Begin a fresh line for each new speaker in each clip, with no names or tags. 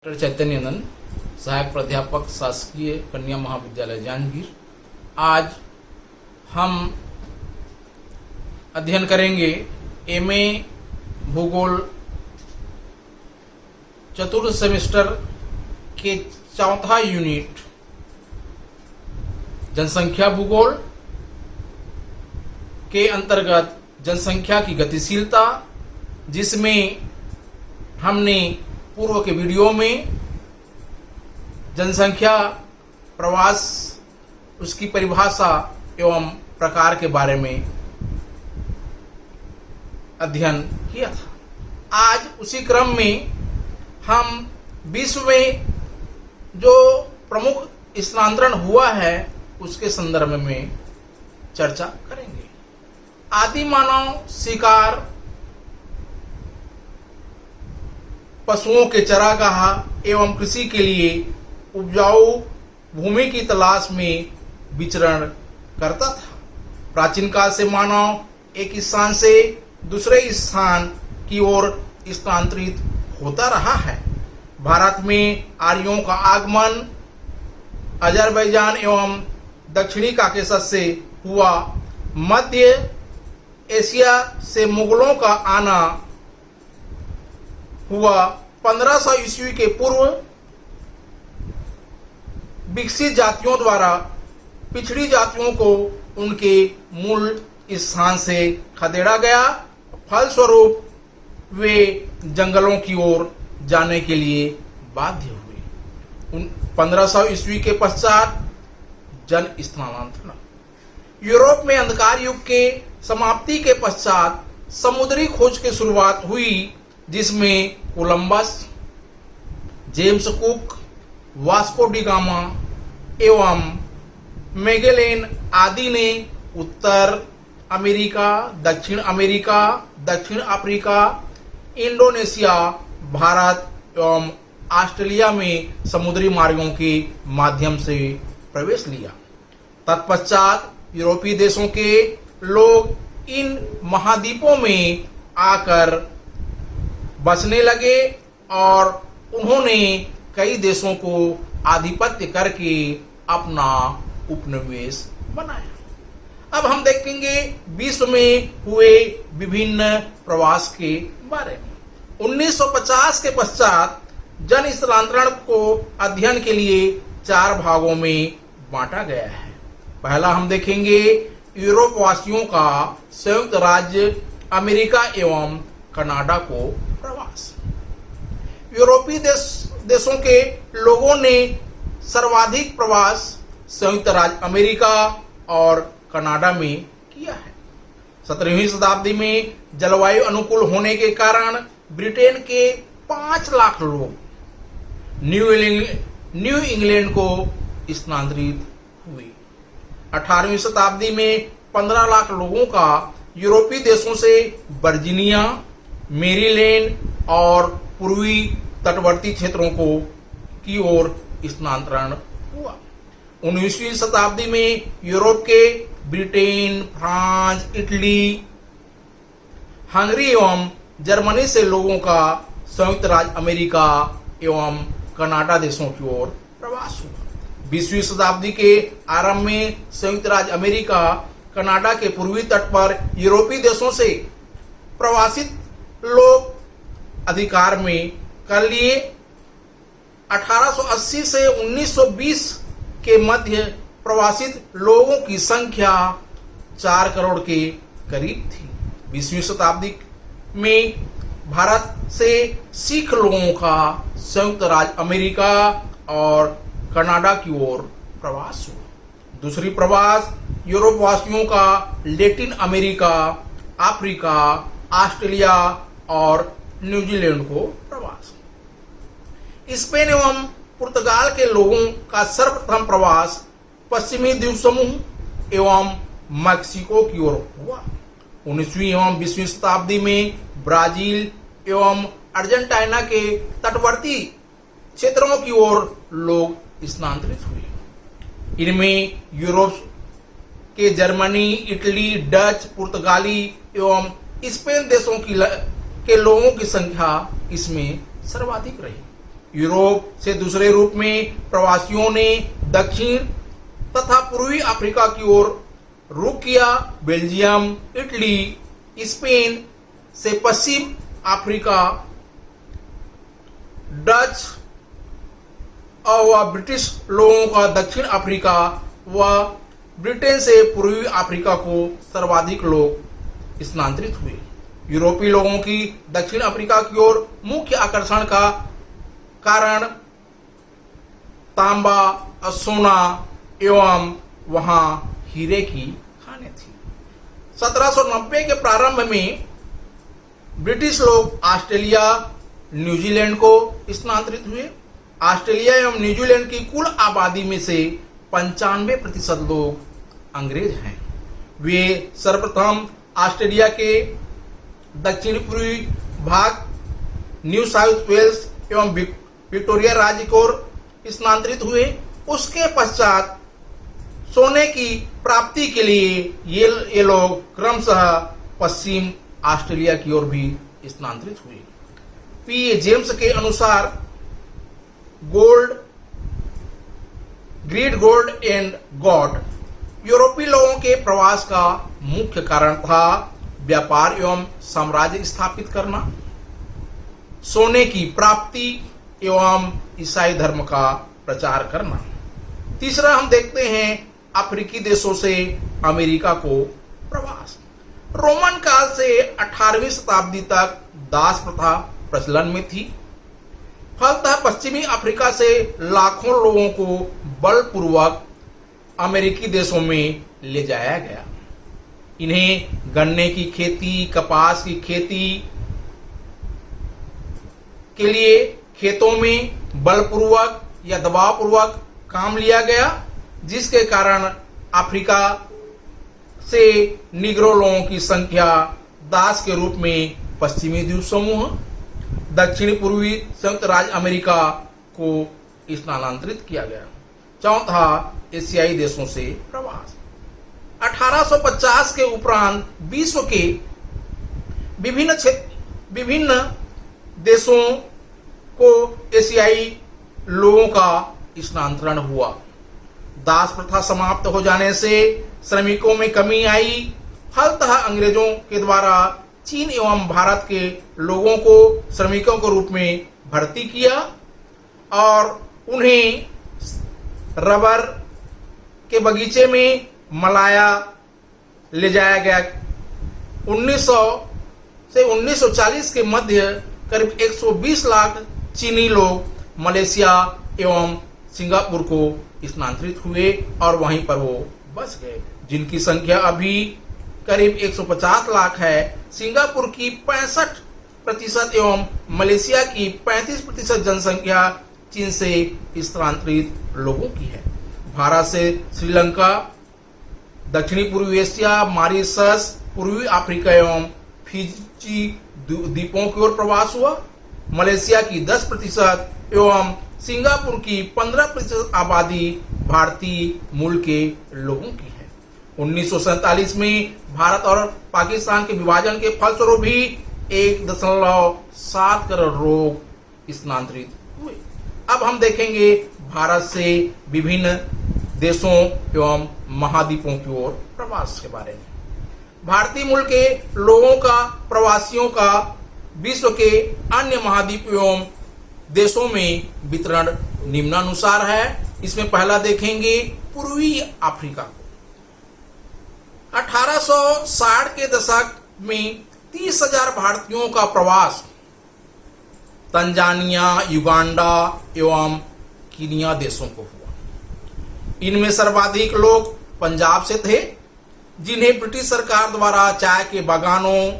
Doctor Chaitanyanand, सहायक प्राध्यापक, शासकीय कन्या महाविद्यालय जांजगीर। आज हम अध्ययन करेंगे एमए भूगोल चतुर्थ सेमेस्टर के चौथा यूनिट जनसंख्या भूगोल के अंतर्गत जनसंख्या की गतिशीलता, जिसमें हमने पूर्व के वीडियो में जनसंख्या प्रवास, उसकी परिभाषा एवं प्रकार के बारे में अध्ययन किया था। आज उसी क्रम में हम विश्व में जो प्रमुख स्थानांतरण हुआ है उसके संदर्भ में चर्चा करेंगे। आदि मानव शिकार, पशुओं के चरागाह एवं कृषि के लिए उपजाऊ भूमि की तलाश में विचरण करता था। प्राचीन काल से मानव एक स्थान से दूसरे स्थान की ओर स्थानांतरित होता रहा है। भारत में आर्यों का आगमन अजरबैजान एवं दक्षिणी काकेशस से हुआ। मध्य एशिया से मुगलों का आना हुआ। 1500 ईस्वी के पूर्व विकसित जातियों द्वारा पिछड़ी जातियों को उनके मूल स्थान से खदेड़ा गया। फलस्वरूप वे जंगलों की ओर जाने के लिए बाध्य हुए। 1500 ईस्वी के पश्चात जन स्थानांतरण। यूरोप में अंधकार युग के समाप्ति के पश्चात समुद्री खोज की शुरुआत हुई, जिसमें Columbus, James cook, Vasco D gamma एवं मैगेलेन आदि ने उत्तर अमेरिका, दक्षिण अफ्रीका, इंडोनेशिया, भारत एवं ऑस्ट्रेलिया में समुद्री मार्गों के माध्यम से प्रवेश लिया। तत्पश्चात यूरोपीय देशों के लोग इन महाद्वीपों में आकर बसने लगे और उन्होंने कई देशों को आधिपत्य करके अपना उपनिवेश बनाया। अब हम देखेंगे विश्व में हुए विभिन्न प्रवास के बारे में। 1950 के पश्चात जन स्थानांतरण को अध्ययन के लिए 4 भागों में बांटा गया है। पहला हम देखेंगे यूरोप वासियों का संयुक्त राज्य अमेरिका एवं कनाडा को प्रवास। यूरोपीय देशों के लोगों ने सर्वाधिक प्रवास संयुक्त राज्य अमेरिका और कनाडा में किया है। 17वीं शताब्दी में जलवायु अनुकूल होने के कारण ब्रिटेन के 5 लाख लोग न्यू इंग्लैंड को स्थानांतरित हुए। 18वीं शताब्दी में 15 लाख लोगों का यूरोपीय देशों से वर्जीनिया, मैरीलैंड और पूर्वी तटवर्ती क्षेत्रों की ओर स्थानांतरण हुआ। 19वीं शताब्दी में यूरोप के ब्रिटेन, फ्रांस, इटली, हंगरी एवं जर्मनी से लोगों का संयुक्त राज्य अमेरिका एवं कनाडा देशों की ओर प्रवास हुआ। 20वीं शताब्दी के आरंभ में संयुक्त राज्य अमेरिका, कनाडा के पूर्वी तट पर यूरोपीय देशों से प्रवासित लोग अधिकार में कर लिए। 1880 से 1920 के मध्य प्रवासित लोगों की संख्या 4 करोड़ के करीब थी। 20वीं शताब्दी में भारत से सिख लोगों का संयुक्त राज्य अमेरिका और कनाडा की ओर प्रवास हुआ। दूसरी प्रवास यूरोप वासियों का लैटिन अमेरिका, अफ्रीका, ऑस्ट्रेलिया और न्यूजीलैंड को प्रवास। स्पेन एवं पुर्तगाल के लोगों का सर्वप्रथम प्रवास पश्चिमी द्वीप समूह एवं मैक्सिको की ओर हुआ। 19वीं एवं 20वीं शताब्दी में ब्राजील एवं अर्जेंटीना के तटवर्ती क्षेत्रों की ओर लोग स्थानांतरित हुए। इनमें यूरोप के जर्मनी, इटली, डच, पुर्तगाली एवं स्पेन देशों के लोगों की संख्या इसमें सर्वाधिक रही। यूरोप से दूसरे रूप में प्रवासियों ने दक्षिण तथा पूर्वी अफ्रीका की ओर रुख किया। बेल्जियम, इटली, स्पेन से पश्चिम अफ्रीका, डच और ब्रिटिश लोगों का दक्षिण अफ्रीका व ब्रिटेन से पूर्वी अफ्रीका को सर्वाधिक लोग स्थानांतरित हुए। यूरोपीय लोगों की दक्षिण अफ्रीका की ओर मुख्य आकर्षण का कारण तांबा, सोना एवं वहां हीरे की खानें थी। 1790 के प्रारंभ में ब्रिटिश लोग ऑस्ट्रेलिया, न्यूजीलैंड को स्थानांतरित हुए। ऑस्ट्रेलिया एवं न्यूजीलैंड की कुल आबादी में से 95% लोग अंग्रेज हैं। वे सर्वप्रथम ऑस्ट्रेलिया के दक्षिण पूर्वी भाग, न्यू साउथ वेल्स एवं विक्टोरिया राज्य की ओर स्थानांतरित हुए। उसके पश्चात सोने की प्राप्ति के लिए ये लोग क्रमशः पश्चिम ऑस्ट्रेलिया की ओर भी स्थानांतरित हुए। पी. जेम्स के अनुसार ग्रीड, गोल्ड एंड गॉड यूरोपीय लोगों के प्रवास का मुख्य कारण था। व्यापार एवं साम्राज्य स्थापित करना, सोने की प्राप्ति एवं ईसाई धर्म का प्रचार करना। तीसरा हम देखते हैं अफ्रीकी देशों से अमेरिका को प्रवास। रोमन काल से 18वीं शताब्दी तक दास प्रथा प्रचलन में थी। फलतः पश्चिमी अफ्रीका से लाखों लोगों को बलपूर्वक अमेरिकी देशों में ले जाया गया। इन्हें गन्ने की खेती, कपास की खेती के लिए खेतों में बलपूर्वक या दबावपूर्वक काम लिया गया, जिसके कारण अफ्रीका से निग्रो लोगों की संख्या दास के रूप में पश्चिमी द्वीप समूह, दक्षिण पूर्वी संयुक्त राज्य अमेरिका को स्थानांतरित किया गया। चौथा, एशियाई देशों से प्रवास। 1850 के उपरांत विश्व के विभिन्न देशों को एशियाई लोगों का स्थानांतरण हुआ। दास प्रथा समाप्त हो जाने से श्रमिकों में कमी आई। फलतः अंग्रेजों के द्वारा चीन एवं भारत के लोगों को श्रमिकों के रूप में भर्ती किया और उन्हें रबर के बगीचे में मलाया ले जाया गया। 1900 से 1940 के मध्य करीब 120 लाख चीनी लोग मलेशिया एवं सिंगापुर को स्थानांतरित हुए और वहीं पर वो बस गए, जिनकी संख्या अभी करीब 150 लाख है। सिंगापुर की 65% एवं मलेशिया की 35% जनसंख्या चीन से स्थानांतरित लोगों की है। भारत से श्रीलंका, दक्षिणी पूर्वी एशिया, मॉरिशस, पूर्वी अफ्रीका एवं फिजी द्वीपों की ओर प्रवास हुआ। मलेशिया की 10% एवं सिंगापुर की 15% आबादी भारतीय मूल के लोगों की है। 1947 में भारत और पाकिस्तान के विभाजन के फलस्वरूप भी 1.7 करोड़ लोग स्थानांतरित हुए। अब हम देखेंगे भारत से विभिन्न देशों एवं महाद्वीपों की ओर प्रवास के बारे में। भारतीय मूल के लोगों का, प्रवासियों का विश्व के अन्य महाद्वीप एवं देशों में वितरण निम्नानुसार है। इसमें पहला देखेंगे पूर्वी अफ्रीका को। 1860 के दशक में 30,000 भारतीयों का प्रवास तंजानिया, युगांडा एवं कीनिया देशों को हुआ। इनमें सर्वाधिक लोग पंजाब से थे, जिन्हें ब्रिटिश सरकार द्वारा चाय के बागानों,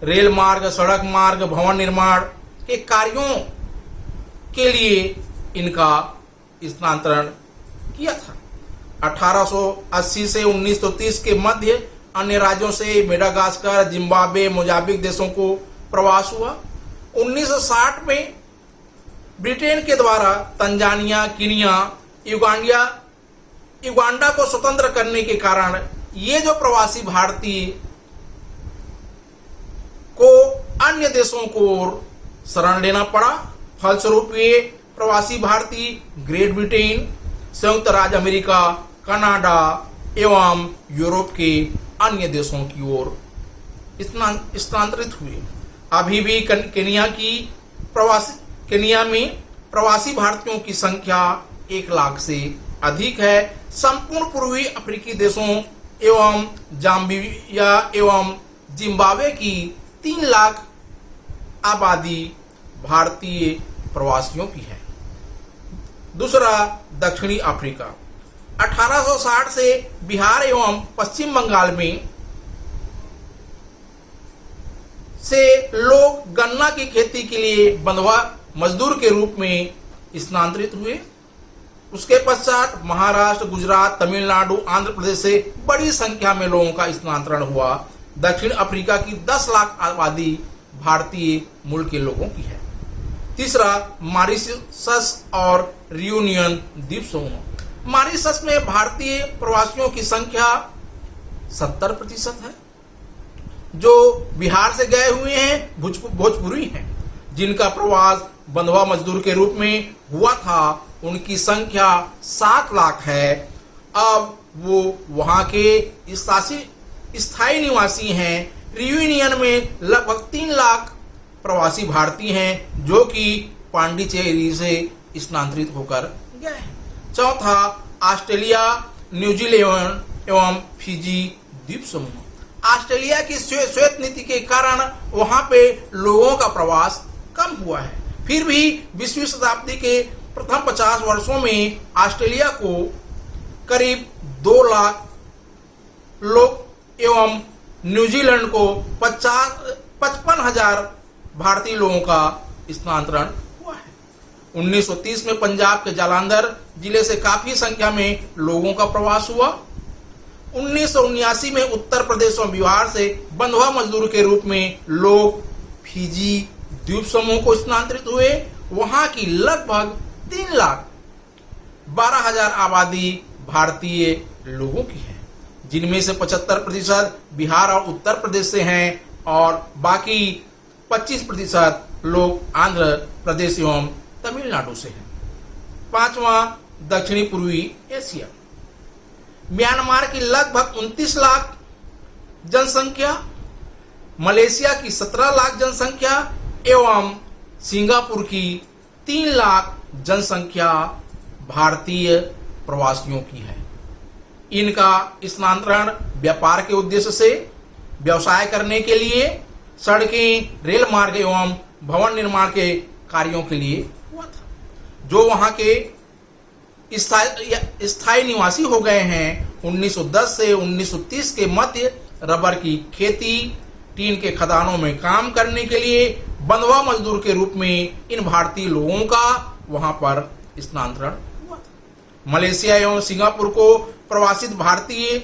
रेल मार्ग, सड़क मार्ग, भवन निर्माण के कार्यों के लिए इनका स्थानांतरण किया था। 1880 से 1930 के मध्य अन्य राज्यों से मेडागास्कर, जिम्बाब्वे, मोजाम्बिक देशों को प्रवास हुआ। 1960 में ब्रिटेन के द्वारा तंजानिया, कीनिया, युगांडा को स्वतंत्र करने के कारण ये जो प्रवासी भारतीय को अन्य देशों को शरण लेना पड़ा। फलस्वरूप ये प्रवासी भारतीय ग्रेट ब्रिटेन, संयुक्त राज्य अमेरिका, कनाडा एवं यूरोप के अन्य देशों की ओर स्थानांतरित हुए। अभी भी केनिया में प्रवासी भारतीयों की संख्या 1 लाख से अधिक है। संपूर्ण पूर्वी अफ्रीकी देशों एवं जाम्बिया एवं जिम्बाब्वे की 3 लाख आबादी भारतीय प्रवासियों की है। दूसरा, दक्षिणी अफ्रीका। 1860 से बिहार एवं पश्चिम बंगाल में से लोग गन्ना की खेती के लिए बंधुआ मजदूर के रूप में स्थानांतरित हुए। उसके पश्चात महाराष्ट्र, गुजरात, तमिलनाडु, आंध्र प्रदेश से बड़ी संख्या में लोगों का स्थानांतरण हुआ। दक्षिण अफ्रीका की 10 लाख आबादी भारतीय मूल के लोगों की है। तीसरा, मॉरिशस और रियूनियन द्वीप समूह। मॉरिशस में भारतीय प्रवासियों की संख्या 70% है, जो बिहार से गए हुए हैं, भोजपुरी हैं, जिनका प्रवास बंधुआ मजदूर के रूप में हुआ था। उनकी संख्या 7 लाख है। अब वो वहां के स्थायी निवासी हैं। रियूनियन में लगभग 3 लाख प्रवासी भारतीय हैं, जो कि पांडिचेरी से स्थानांतरित होकर गए हैं। चौथा, ऑस्ट्रेलिया, न्यूजीलैंड एवं फिजी द्वीप समूह। ऑस्ट्रेलिया की श्वेत नीति के कारण वहां पे लोगों का प्रवास कम हुआ है। फिर भी 20वीं शताब्दी के प्रथम 50 वर्षों में ऑस्ट्रेलिया को करीब 2 लाख लोग एवं न्यूजीलैंड को 55,000 भारतीय लोगों का स्थानांतरण हुआ है। 1930 में पंजाब के जालंधर जिले से काफी संख्या में लोगों का प्रवास हुआ। 1979 में उत्तर प्रदेश और बिहार से बंधुआ मजदूर के रूप में लोग फिजी द्वीप समूह को स्थानांतरित हुए। वहां की लगभग 3,12,000 आबादी भारतीय लोगों की है, जिनमें से 75% बिहार और उत्तर प्रदेश से हैं और बाकी 25% लोग आंध्र प्रदेश एवं तमिलनाडु से हैं। पांचवा, दक्षिणी पूर्वी एशिया। म्यांमार की लगभग 29 लाख जनसंख्या, मलेशिया की 17 लाख जनसंख्या एवं सिंगापुर की 3 लाख जनसंख्या भारतीय प्रवासियों की है। इनका स्थानांतरण व्यापार के उद्देश्य से, व्यवसाय करने के लिए, सड़कें, रेल मार्ग एवं भवन निर्माण के कार्यों के लिए हुआ था। जो वहां के स्थायी निवासी हो गए हैं। 1910 से 1930 के मध्य रबर की खेती, टीन के खदानों में काम करने के लिए बंधुआ मजदूर के रूप में इन भारतीय लोगों का वहां पर स्थानांतरण हुआ था। मलेशिया एवं सिंगापुर को प्रवासित भारतीय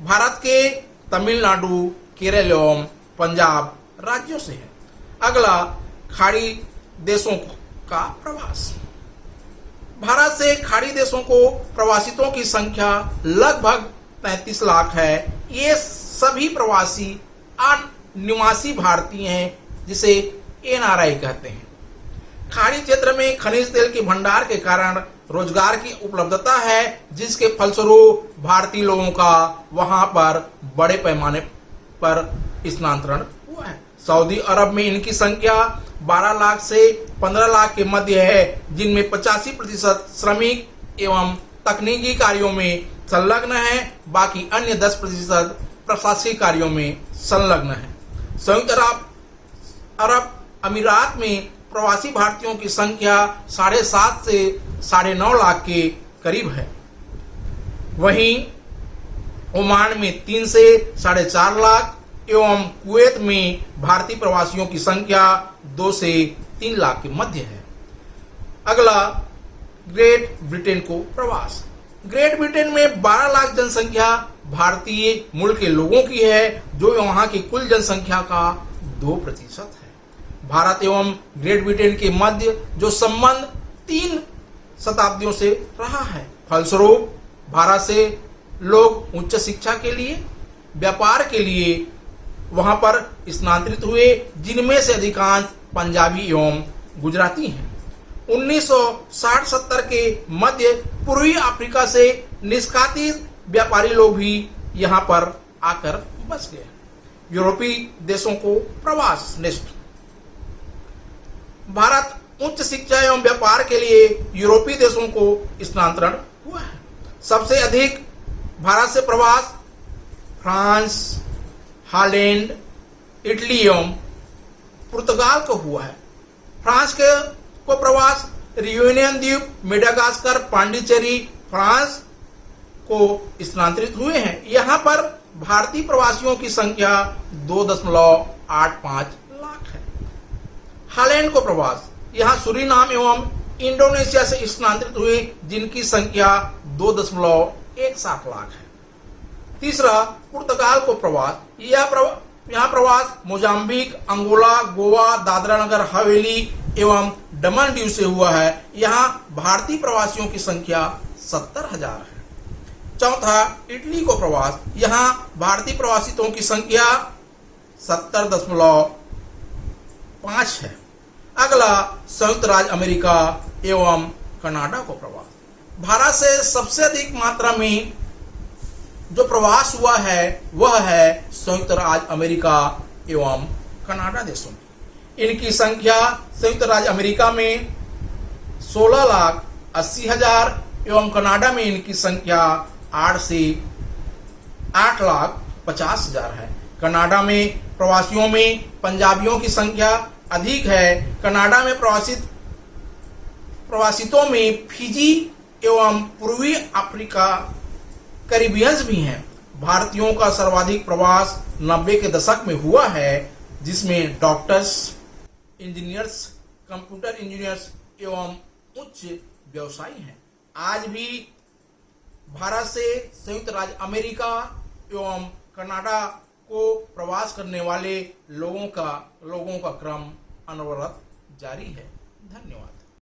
भारत के तमिलनाडु, केरल एवं पंजाब राज्यों से है। अगला, खाड़ी देशों का प्रवास। भारत से खाड़ी देशों को प्रवासितों की संख्या लगभग 35 लाख है। ये सभी प्रवासी अनिवासी भारतीय हैं, जिसे NRI कहते हैं। खाड़ी क्षेत्र में खनिज तेल के भंडार के कारण रोजगार की उपलब्धता है, जिसके फलस्वरूप भारतीय लोगों का वहां पर बड़े पैमाने पर स्थानांतरण हुआ है। सऊदी अरब में इनकी संख्या 12 लाख से 15 लाख के मध्य है, जिनमें 85% श्रमिक एवं तकनीकी कार्यों में संलग्न है। बाकी अन्य 10% प्रशासनिक कार्यों में संलग्न है। संयुक्त अरब अमीरात में प्रवासी भारतीयों की संख्या 7.5 से 9.5 लाख के करीब है। वहीं ओमान में 3 से 4.5 लाख एवं कुवैत में भारतीय प्रवासियों की संख्या 2 से 3 लाख के मध्य है। अगला, ग्रेट ब्रिटेन को प्रवास। ग्रेट ब्रिटेन में 12 लाख जनसंख्या भारतीय मूल के लोगों की है, जो वहां की कुल जनसंख्या का 2% है। भारत एवं ग्रेट ब्रिटेन के मध्य जो संबंध 3 शताब्दियों से रहा है, फलस्वरूप भारत से लोग उच्च शिक्षा के लिए, व्यापार के लिए वहां पर स्थानांतरित हुए, जिनमें से अधिकांश पंजाबी एवं गुजराती हैं। 1960-70 के मध्य पूर्वी अफ्रीका से निष्कासित व्यापारी लोग भी यहाँ पर आकर बस गए। यूरोपीय देशों को प्रवास निष्ठ। भारत उच्च शिक्षा एवं व्यापार के लिए यूरोपीय देशों को स्थानांतरण हुआ है। सबसे अधिक भारत से प्रवास फ्रांस, हॉलैंड, इटली एवं पुर्तगाल को हुआ है। फ्रांस के को प्रवास रियूनियन द्वीप, मेडागास्कर, पांडिचेरी, फ्रांस को स्थानांतरित हुए हैं। यहाँ पर भारतीय प्रवासियों की संख्या 2.85 लाख है। हॉलैंड को प्रवास यहाँ सूरीनाम एवं इंडोनेशिया से स्थानांतरित हुए, जिनकी संख्या 2.17 लाख है। तीसरा, पुर्तगाल को प्रवास यहाँ प्रवास मोजाम्बिक, अंगोला, गोवा, दादरा नगर हवेली एवं दमन दीव से हुआ है। यहाँ भारतीय प्रवासियों की संख्या 70,000 है। चौथा, इटली को प्रवास यहाँ भारतीय प्रवासियों की संख्या 70.5 है। अगला, संयुक्त राज्य अमेरिका एवं कनाडा को प्रवास। भारत से सबसे अधिक मात्रा में जो प्रवास हुआ है वह है संयुक्त राज्य अमेरिका एवं कनाडा देशों में। इनकी संख्या संयुक्त राज्य अमेरिका में 16,80,000 एवं कनाडा में इनकी संख्या 8 से 8,50,000 है। कनाडा में प्रवासियों में पंजाबियों की संख्या अधिक है। कनाडा में प्रवासितों में फिजी एवं पूर्वी अफ्रीका कैरिबियंस भी हैं। भारतीयों का सर्वाधिक प्रवास 90 के दशक में हुआ है, जिसमें डॉक्टर्स, इंजीनियर्स, कंप्यूटर इंजीनियर्स एवं उच्च व्यवसायी हैं। आज भी भारत से संयुक्त राज्य अमेरिका एवं कनाडा को प्रवास करने वाले लोगों का क्रम अनवरत जारी है। धन्यवाद।